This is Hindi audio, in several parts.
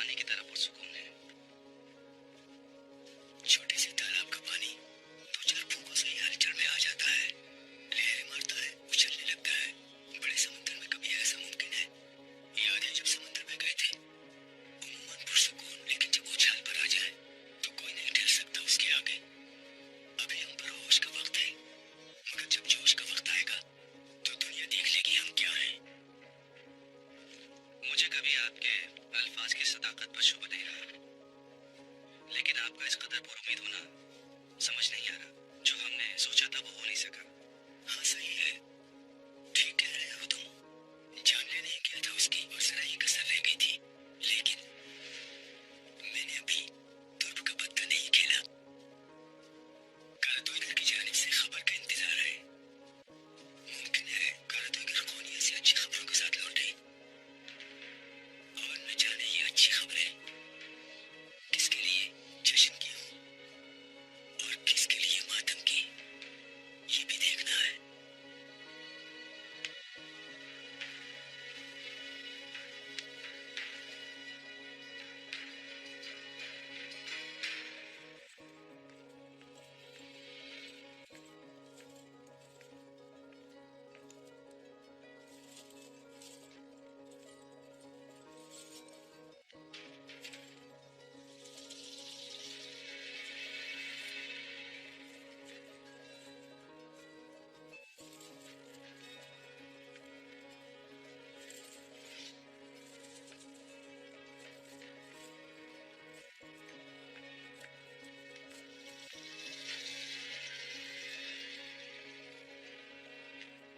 पानी की तरह पुरसुकून है। छोटे से तालाब का पानी दो चार फूंकों से ही हर जड़ में आ जाता है, लहरें मारता है, उछलने लगता है। बड़े समुद्र में कभी ऐसा मुमकिन है? याद है जब समुद्र में गए थे? उम्मन पुरसुकून, लेकिन जब उछाल पर आ जाए तो कोई नहीं ठहर सकता उसके आगे। अभी हम पर होश का वक्त है, मगर जब जोश का वक्त आएगा तो दुनिया देख लेगी हम क्या हैं। मुझे कभी आपके अल्फाज की सदाकत पर शुभ नहीं रहा, लेकिन आपका इस कदर पुरुमीद होना समझ नहीं आ रहा। जो हमने सोचा था वो हो नहीं सका। हाँ सही है, ठीक कह रहे हो तुम। जान लेने ही किया था उसकी और जरा ही कसर रह गई थी, लेकिन मैंने अभी तुर्क का पत्ता नहीं खेला। कारातोइगर की जानिब से खबर का इंतजार है। मुमकिन है कारातोइगर खोनिया से अच्छी खबरों के साथ लौटे, और न जाने ये अच्छी खबरें किसके लिए जश्न की हो और किसके लिए मातम की, ये भी देखना है।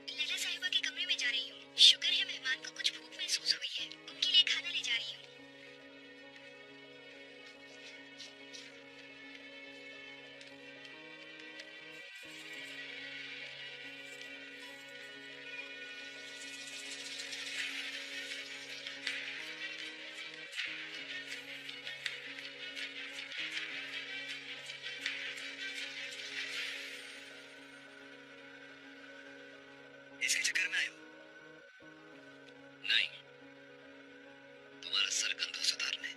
लैला साहिबा के कमरे में जा रही हूँ। शुक्र है मेहमान को कुछ भूख महसूस हुई है, उनके लिए खाना ले जा रही हूँ। इसके चक्कर में आए हो? नहीं, तुम्हारा सर कंधों से उतारने।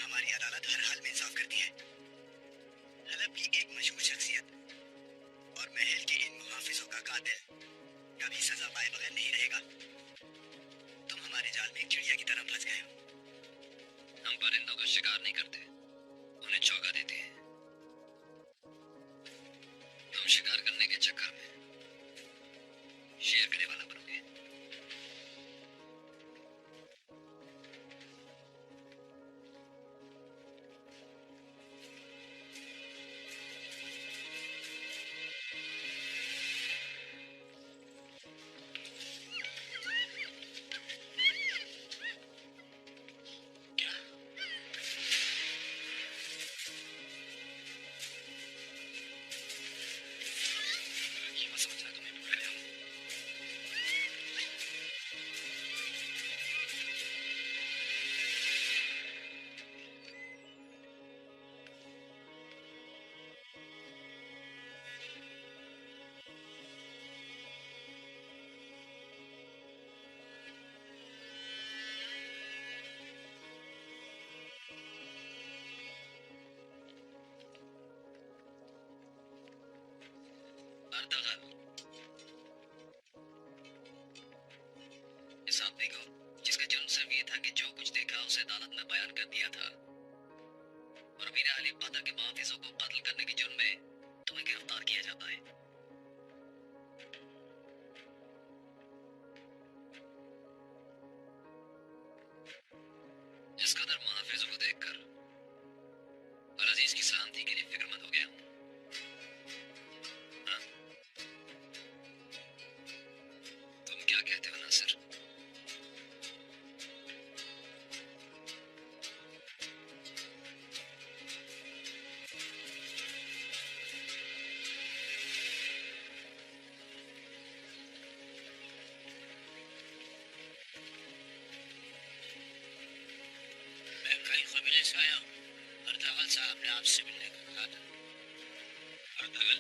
हमारी अदालत हर हाल में इंसाफ करती है। हलब की एक मशहूर शख्सियत और महल के इन मुहाफिजों का कातिल कभी सजा पाए बगैर नहीं रहेगा। तुम हमारे जाल में एक चिड़िया की तरह फंस गए हो। हम परिंदों का शिकार नहीं करते, उन्हें चौका देते हैं। तुम शिकार करने के चक्कर में शेर करने वाला बनोगे। क्या? ये मत समझना तुम्हें भूल गया हूँ। अर्तगल, इस आदमी को जिसका जुर्म सिर्फ ये था कि जो कुछ देखा उसे अदालत में बयान कर दिया था, और अमीर अली पता के मुहाफिजों को कत्ल करने के जुर्म में तुम्हें गिरफ्तार किया जाता है। इस कदर मुहाफिजों को देखकर और अजीज की सलामती के लिए फिक्रमंद हो गया हूँ। हाँ? तुम क्या कहते हो नासिर? आपसे मिलने का कहा था। और दगल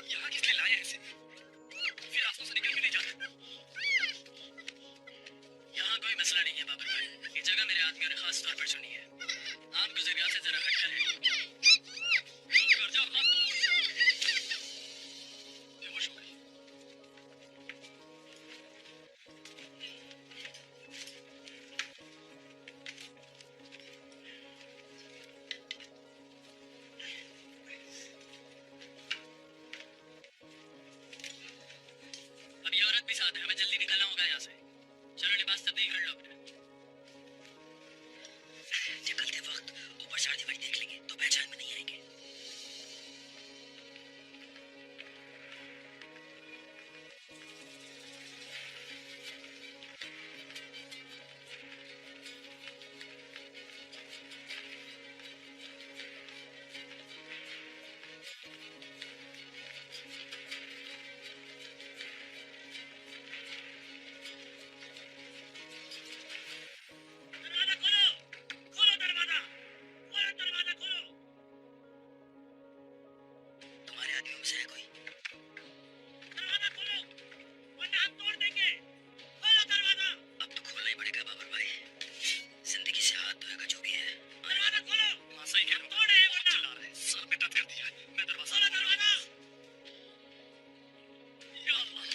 यहाँ किस लिए लाया इसे? फिर रास्तों से निकल के नहीं जाता। यहाँ कोई मसला नहीं है बाबर भाई, ये जगह मेरे आदमियों ने खास तौर पर चुनी है। आप गुजरिया से जरा हटकर है। चुप कर जाओ खातून। बेहोश हो गई। अब ये औरत भी साथ है, हमें जल्दी निकलना होगा यहाँ से। चलो लिबास तब्दील कर लो अपना। निकलते वक्त ऊपर शादी वाली देख लेंगे तो पहचान में नहीं आएंगे। दरवाजा खोलो, खोलो दरवाजा, खोलो दरवाजा खोलो। तुम्हारे आदमियों में से है कोई? दरवाजा खोलो, वरना हम तोड़ देंगे। खोलो दरवाजा। अब तो खोलना ही पड़ेगा बाबर भाई, जिंदगी से हाथ धोएगा जो भी है। दरवाजा खोलो। हाँ सही कह रहे हो, तोड़े वरना चला रहे, सर पे दर्द कर दिया। मैं दरवाजा खोलो दरवाजा। या अल्लाह।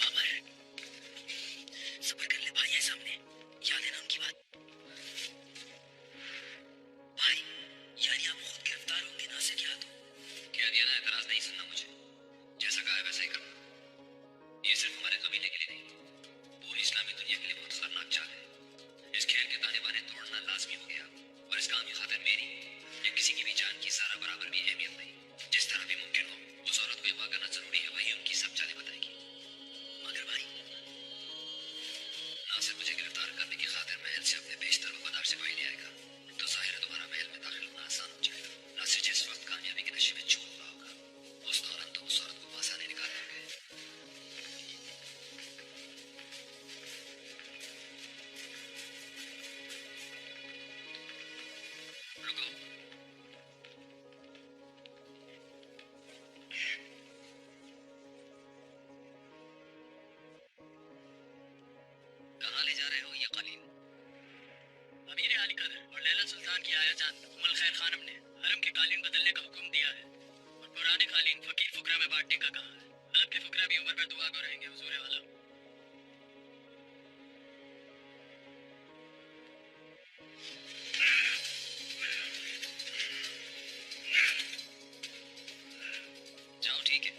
बाबर, सब्र कर ले भाई, है सामने। याद है ना उनकी बात? भाई, यानी आप खुद गिरफ्तार होंगे ना, से क्या तो? कह दिया ना, एतराज नहीं सुनना मुझे। जैसा कहा है वैसा ही करना। ये सिर्फ हमारे कबीले के लिए नहीं, पूरी इस्लामी दुनिया के लिए बहुत खतरनाक चाल है। इस खेल के ताने बाने तोड़ना लाजमी हो गया, और इस काम की खातिर मेरी या किसी की भी जान की जरा बराबर भी अहमियत नहीं। जिस तरह भी मुमकिन हो उस औरत को अगवा करना जरूरी है, वही उनकी सब चालें बताएगी। मगर भाई, नासिर मुझे गिरफ्तार करने की खातिर महल से अपने बेशतर वफादार सिपाही ले आएगा, तो जाहिर है तुम्हारा महल में दाखिल होना आसान हो जाएगा। नासिर जिस वक्त कामयाबी के नशे में चूर हुआ होगा, उस दौरान तुम उस औरत को आसानी निकाल लोगे। रुको, कहाँ ले जा रहे हो ये कालीन? अमीर अली कदर और लैला सुल्तान की आया जान उमल खैर खानम ने हरम के कालीन बदलने का हुक्म दिया है, और पुराने कालीन फकीर फुकरा में बांटने का कहा है। अलब के फुकरा भी उम्र भर दुआ को रहेंगे हुजूर वाला। जाओ ठीक है।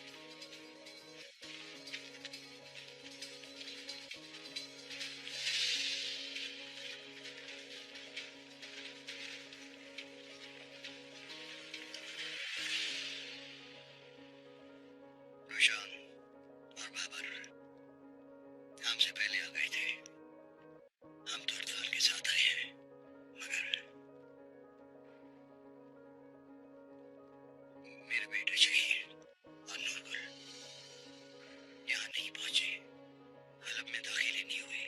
रोशान और बाबर हमसे पहले आ गए थे। हम तो हड़ताल के साथ आए हैं, मगर मेरे बेटे शहीद और नूरगुल यहाँ नहीं पहुंचे, हलब में दाखिल ही नहीं हुए।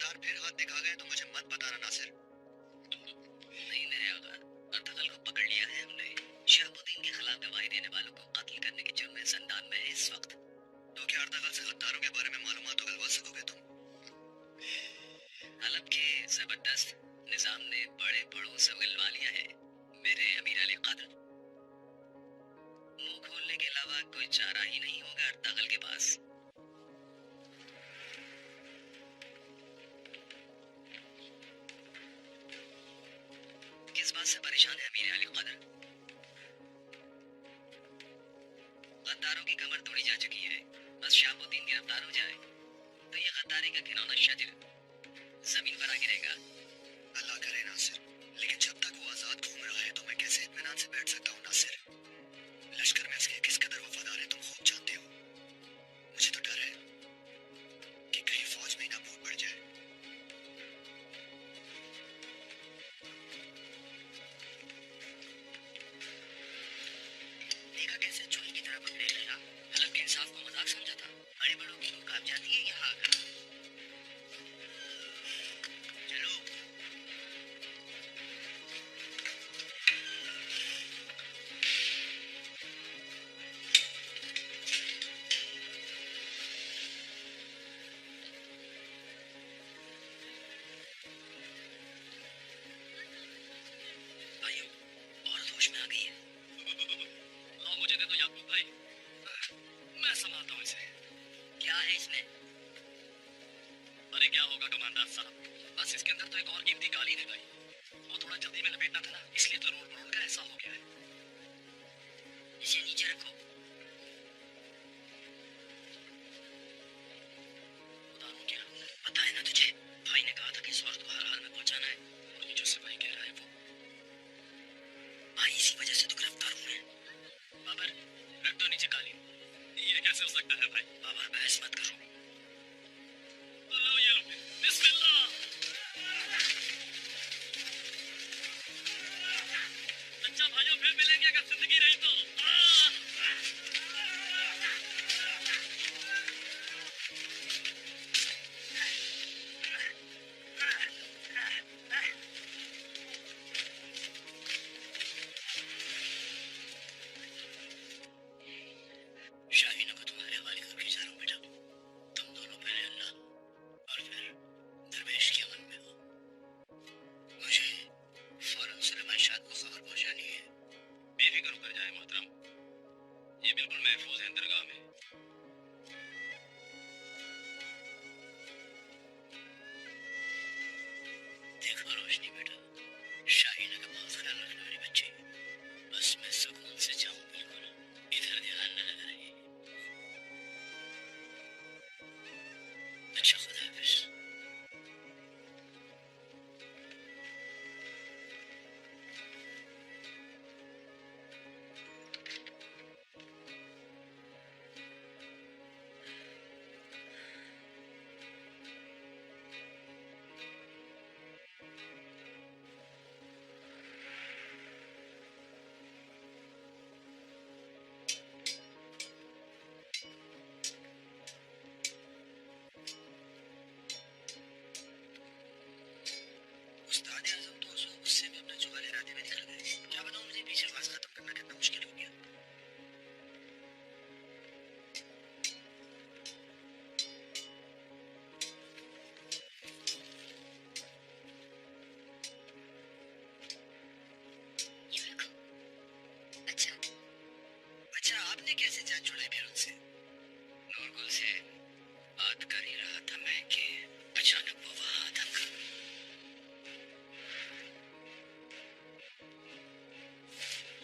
गद्दार फिर हाथ दिखा गए तो मुझे मत बताना नासिर। नहीं नहीं आगा, अर्तगल को पकड़ लिया है हमने। शहाबुद्दीन के खिलाफ गवाही देने वालों को कत्ल करने के जुर्म में जिंदान में है इस वक्त। तो क्या अर्तगल से गद्दारों के बारे में मालूमात उगलवा सकोगे तुम? हलब के जबरदस्त निजाम ने बड़े बड़ों से उगलवा लिया है मेरे अमीर अली कादर। मुंह खोलने के अलावा कोई चारा ही नहीं होगा अर्तगल के पास। किस बात से परेशान है अमीर अली कादर? गद्दारों की कमर तोड़ी जा चुकी है, बस शहाबुद्दीन गिरफ्तार हो जाए तो ये गद्दारी का घिनौना शजर जमीन पर आ गिरेगा। अल्लाह करे नासिर, लेकिन जब तक वो आजाद घूम रहा है तो मैं कैसे इत्मीनान से बैठ सकता हूँ नासिर? लश्कर में इसके किस कदर वफादार है तुम खूब जानते हो। मुझे तो डर है कि कहीं फौज में ही ना भूत बढ़ जाए। देखा कैसे चोरी की तरह पकड़े लगा। हलब के इंसाफ को मजाक समझा था। बड़े बड़ों की भूख आप जाती है यहाँ आकर। चलो भाइयों, और होश में आ गई है। लो मुझे दे दो याकूब भाई, मैं संभालता हूँ इसे। क्या है इसमें? अरे क्या होगा कमांडर साहब, बस इसके अंदर तो एक और कीमती कालीन है भाई। वो थोड़ा जल्दी में लपेटना था ना, इसलिए तो रोड रोड का ऐसा हो गया है। इसे नीचे रखो। उदाहरण क्या पता है ना तुझे? भाई ने कहा था कि इस वक्त को हर हाल में पहुंचाना है, और ये जो सिपाही कह रहा है वो भाई इसी वजह से तो गिरफ्तार हुए हैं। बाबर रख दो नीचे कालीन। ये कैसे हो सकता है भाई? बाबर बहस मत करो। तो लो ये लो, बिस्मिल्लाह। अच्छा भाइयों, फिर मिलेंगे अगर जिंदगी रही तो। शाहीनों को तुम्हारे हवाले करके जा रहा हूँ बेटा। तुम दोनों पहले अल्लाह और फिर दरवेश के अमन में हो। मुझे फौरन सुलेमान शाह को खबर पहुंचानी है। बेफिक्र होकर जाए मोहतरम, ये बिल्कुल महफूज है दरगाह में। देखो रोशनी बेटा, शाहीना का बहुत ख्याल रखना मेरे बच्चे। बस मैं सुकून से जाऊं, बिल्कुल इधर ध्यान न लगा रही। अच्छा खुदा हाफिज। उस्ताद आजम तो उस गुस्से में अपना जुगाली इरादे में निकल गए। क्या बताऊं, मुझे पीछे आवाज खत्म करना कितना मुश्किल हो गया। ये रखो। अच्छा, अच्छा आपने कैसे जान छुड़ाई फिर उनसे? नूरगुल से बात कर ही रहा था मैं कि अचानक वो वहां थमका।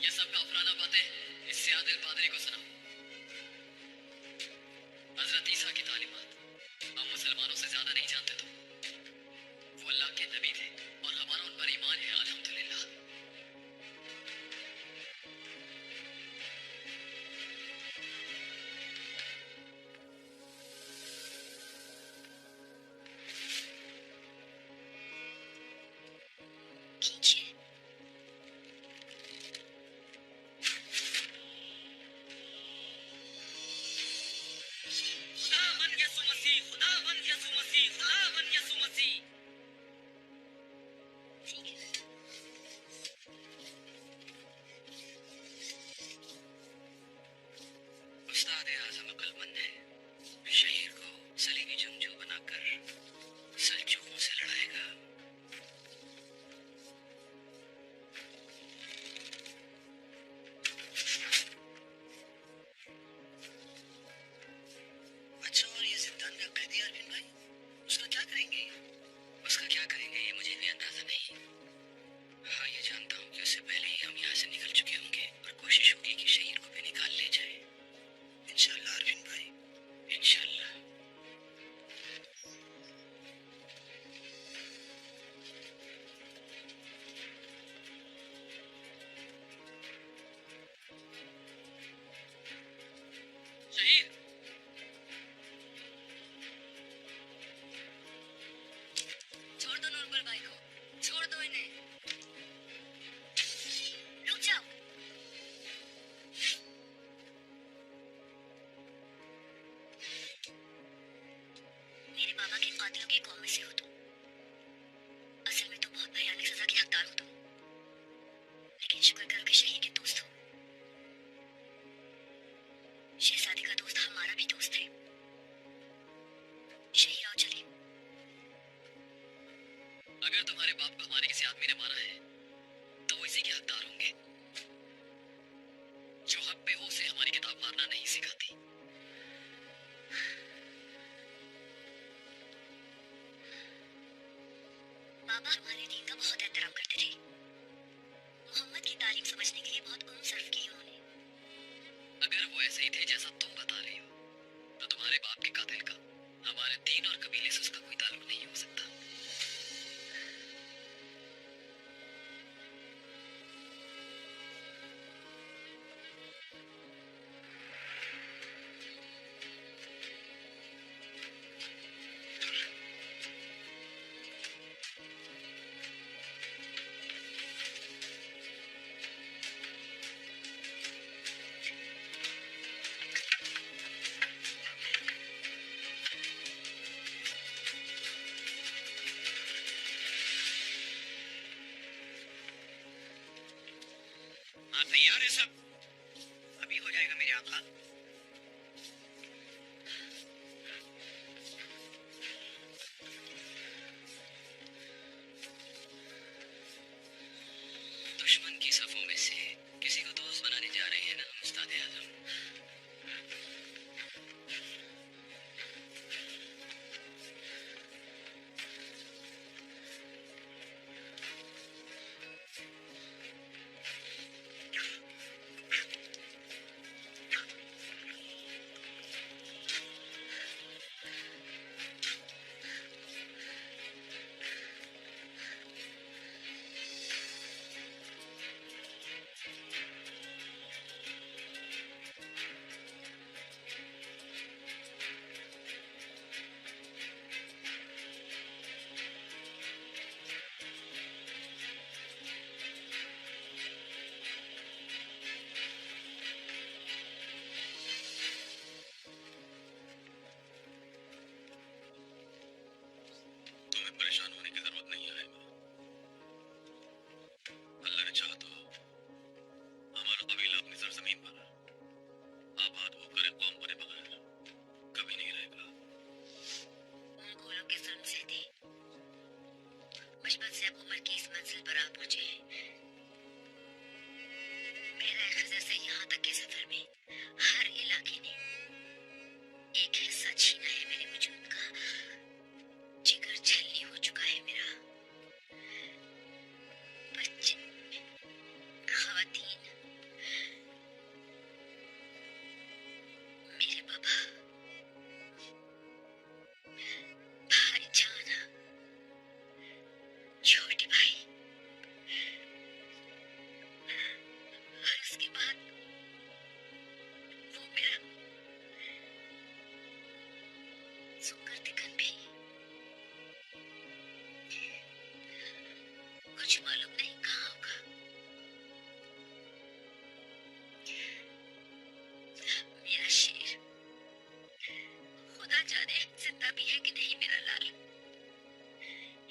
ये सब काफराना बातें इससे आदिल पादरी को सुना। हजरत ईसा की तालीमात हम मुसलमानों से ज्यादा नहीं जानते तो। वो अल्लाह के नबी थे और हमारा उन पर ईमान है अल्हम्दुलिल्लाह। खींचिए। खुदावन यसु मसीह, खुदावन यसु मसीह, खुदावन यसु मसीह। बाबा के कातिलों की कौम में से हो तुम। असल में तो बहुत भयानक सजा के हकदार हो तुम, लेकिन शुक्र करो कि शहीद के दोस्त हो। शहजादी का दोस्त हमारा भी दोस्त है। शहीद आओ चले। अगर तुम्हारे बाप को हमारे किसी आदमी ने मारा है तो वो इसी के हकदार होंगे। जो हक पे हो उसे हमारी किताब मारना नहीं सिखाती। बाबा हमारे दीन का बहुत एहतराम करते थे। मोहम्मद की तालीम समझने के लिए बहुत उम्र सर्फ की उन्होंने। अगर वो ऐसे ही थे जैसा तुम बता रही हो तो तुम्हारे बाप के कातिल का हमारे दीन और कबीले से उसका कोई ताल्लुक नहीं हो सकता। हाँ तैयार है सब, अभी हो जाएगा मेरे आका। दुश्मन की सफों में से किसी को दोस्त बनाने जा रहे हैं ना हम उस्ताद आजम। तुम्हें परेशान होने की जरूरत नहीं है। अल्लाह ने चाहा तो हमारा कबीला अपनी सरजमीन पर आबाद होकर एक कौम बने बगैर कभी नहीं रहेगा। मंगोलों के जुल्म सहते बचपन से अब उम्र की इस मंजिल पर आ पहुंचे हैं। मेरा खिज़र से यहाँ तक के सफर में हर इलाके ने एक हिस्सा छीना है मेरे वजूद का। जिगर छलनी हो चुका है मेरा। बच्चे, खवातीन, मेरे बाबा, भाईजान, छोटे भाई, और उसके बाद वो मेरा सुकर दिगन भी। कुछ मालूम नहीं कहाँ होगा। मेरा शेर, खुदा जाने जिंदा भी है कि नहीं मेरा लाल।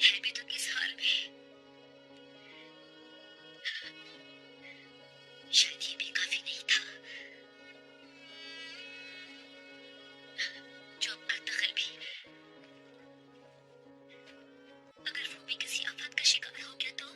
है भी तो किस हाल में। शायद ये भी काफी नहीं था। जो अब अर्तगल भी, अगर वो भी किसी आफत का शिकार हो गया तो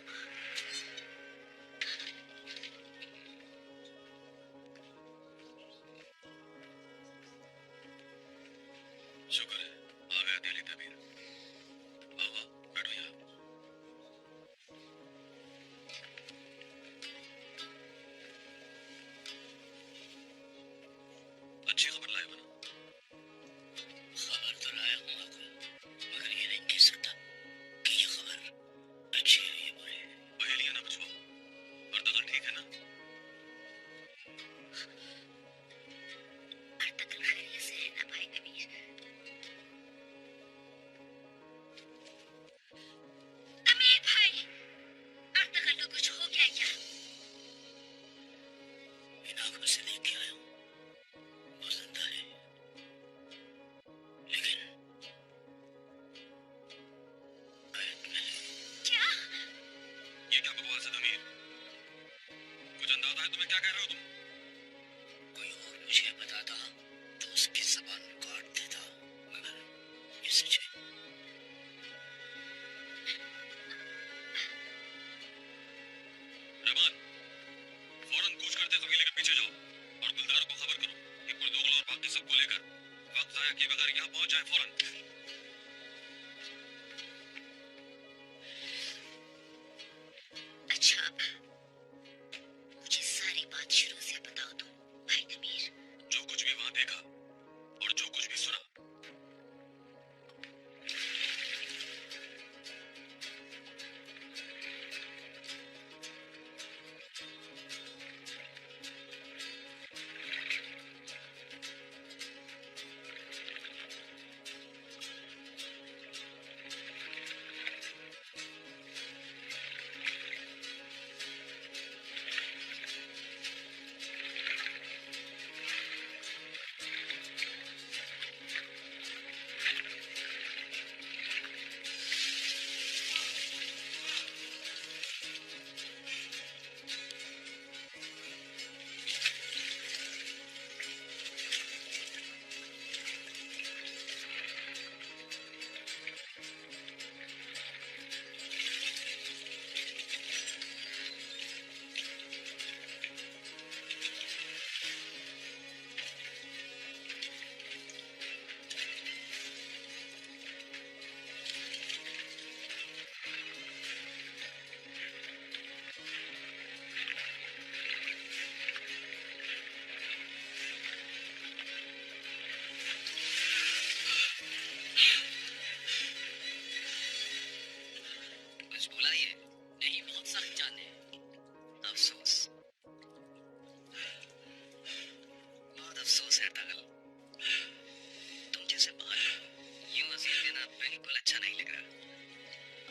अच्छा नहीं लग रहा।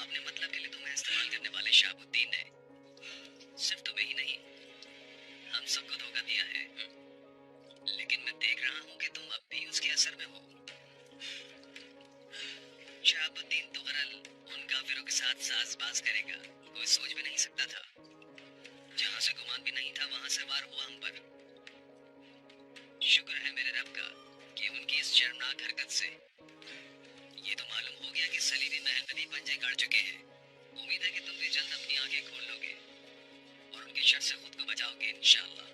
अपने मतलब के लिए तुम्हें इस्तेमाल करने वाले शहाबुद्दीन ने सिर्फ तुम्हें ही नहीं हम सबको धोखा दिया है। लेकिन मैं देख रहा हूँ कि तुम अब भी उसके असर में हो। शहाबुद्दीन तुगरल उन काफिरों के साथ साज़बाज़ करेगा, कोई सोच भी नहीं सकता था। जहाँ से गुमान भी नहीं था वहां से वार हुआ हम पर। शुक्र है मेरे रब का कि उनकी इस शर्मनाक हरकत से ये तो मालूम हो गया कि सलीबी महल में भी पंजे काट चुके हैं। उम्मीद है कि तुम भी जल्द अपनी आंखें खोल लोगे और उनके शर से खुद को बचाओगे इंशाअल्लाह।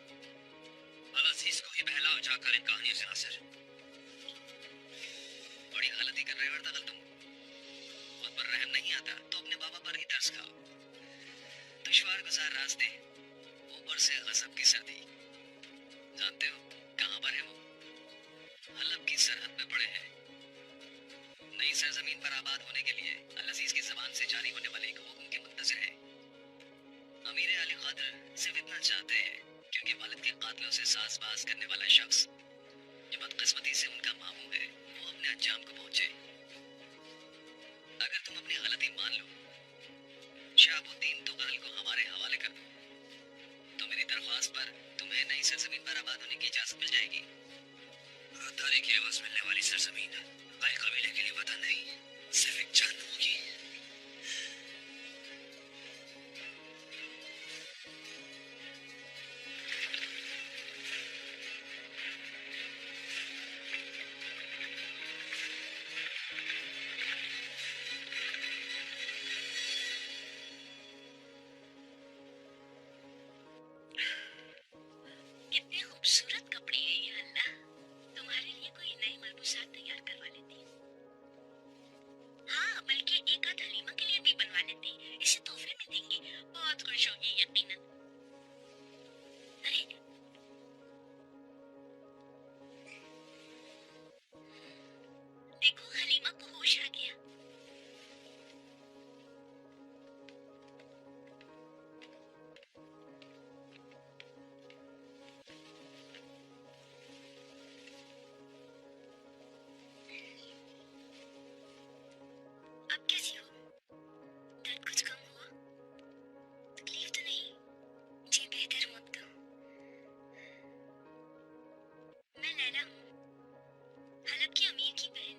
अल-अज़ीज़ को ही बहलाओ जाकर इन कहानियों से नासिर। बड़ी गलती कर रहे हो अर्तगल तुम। खुद पर रहम नहीं आता तो अपने बाबा पर ही तरस खाओ। दुश्वार गुजार रास्ते, ऊपर से गज़ब की सर्दी। जानते हो कहां पर है वो? हलब की सरहद पे पड़े हैं। नई सरजमीन पर आबाद होने के लिए अल-अज़ीज़ की जबान से जारी होने वाले एक हुक्म के मुंतज़िर हैं। अमीर अली क़ादर सिर्फ इतना चाहते हैं कि उनके वालिद के कातिलों से साज़बाज़ करने वाला शख्स जो बदकिस्मती से उनका मामू है वो अपने अंजाम को पहुंचे। अगर तुम अपनी गलती मान लो, शहाबुद्दीन तुगरल को हमारे हवाले कर दो, तो मेरी दरख्वास्त पर तुम्हें नई सरजमीन पर आबाद होने की इजाजत मिल जाएगी। गद्दारी के एवज मिलने वाली सरजमीन कई कबीले के लिए वतन नहीं, सिर्फ एक जान होगी। कितने खूबसूरत कपड़े हैं ये अल्लाह। तुम्हारे लिए कोई नई मलबूसात तैयार करवा लेती। हाँ, बल्कि एक आध हलीमा के लिए भी बनवा लेती। इसे तोहफे में देंगे, बहुत खुश होगी यकीनन। अरे देखो, हलीमा को होश आ गया। अब कैसी हो? दर्द कुछ कम हुआ? तकलीफ तो नहीं? जी बेहतर हूँ अब तो। मैं लैला हूँ, हलब की अमीर की बहन।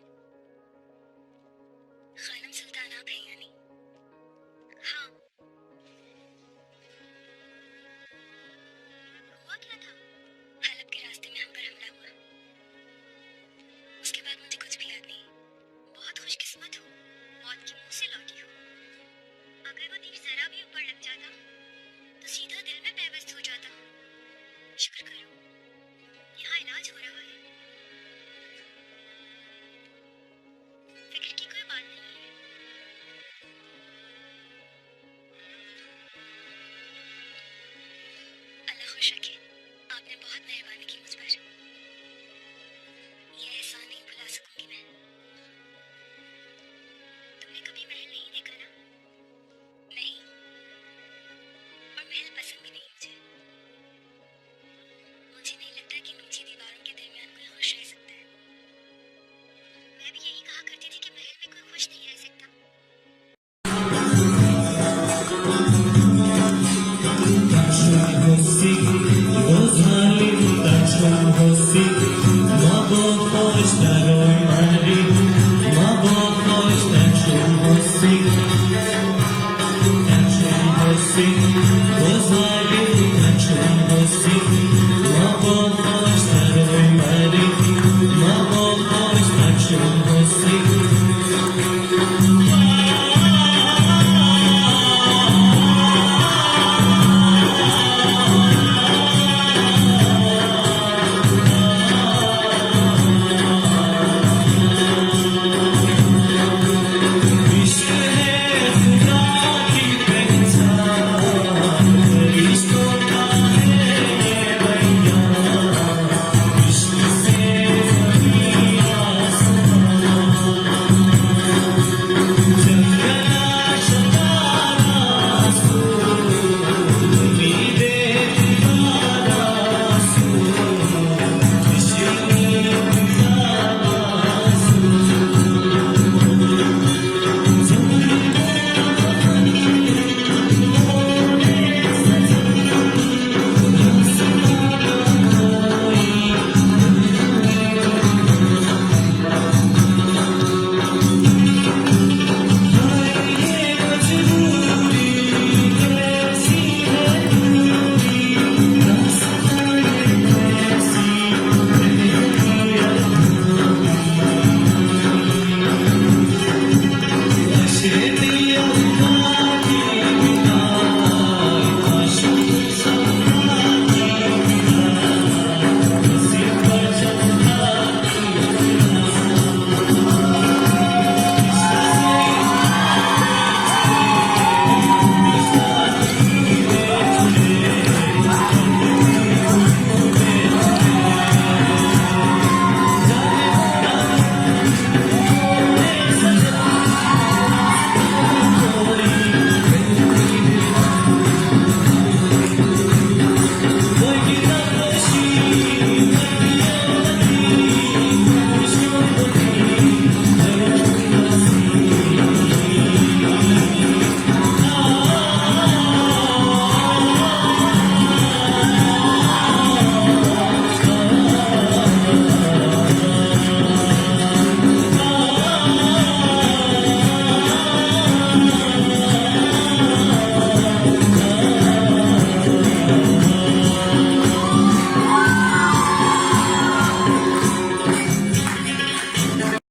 खानम सुल्तान आप हैं यानी? हाँ। हुआ क्या था? हलब के रास्ते में हम पर हमला हुआ। उसके बाद मुझे कुछ भी याद नहीं। बहुत खुशकिस्मत हूँ, मौत के मुंह से लौटी हूँ। अगर वो तीर जरा भी ऊपर लग जाता तो सीधा दिल में पेवस्त हो जाता। शुक्र करो यहाँ इलाज हो रहा है। फिक्र की कोई बात नहीं है। अल्लाह खुश रखे, आपने बहुत मेहरबानी की मुझ पर। ये एहसान नहीं भुला सकूंगी मैं। तुमने कभी महल नहीं देखा ना? नहीं, और महल पसंद भी नहीं मुझे। मुझे नहीं लगता कि ऊंची दीवारों के दरमियान कोई खुश रह सकता है। मैं भी यही कहा करती थी कि महल में कोई खुश नहीं रह सकता। Mabo,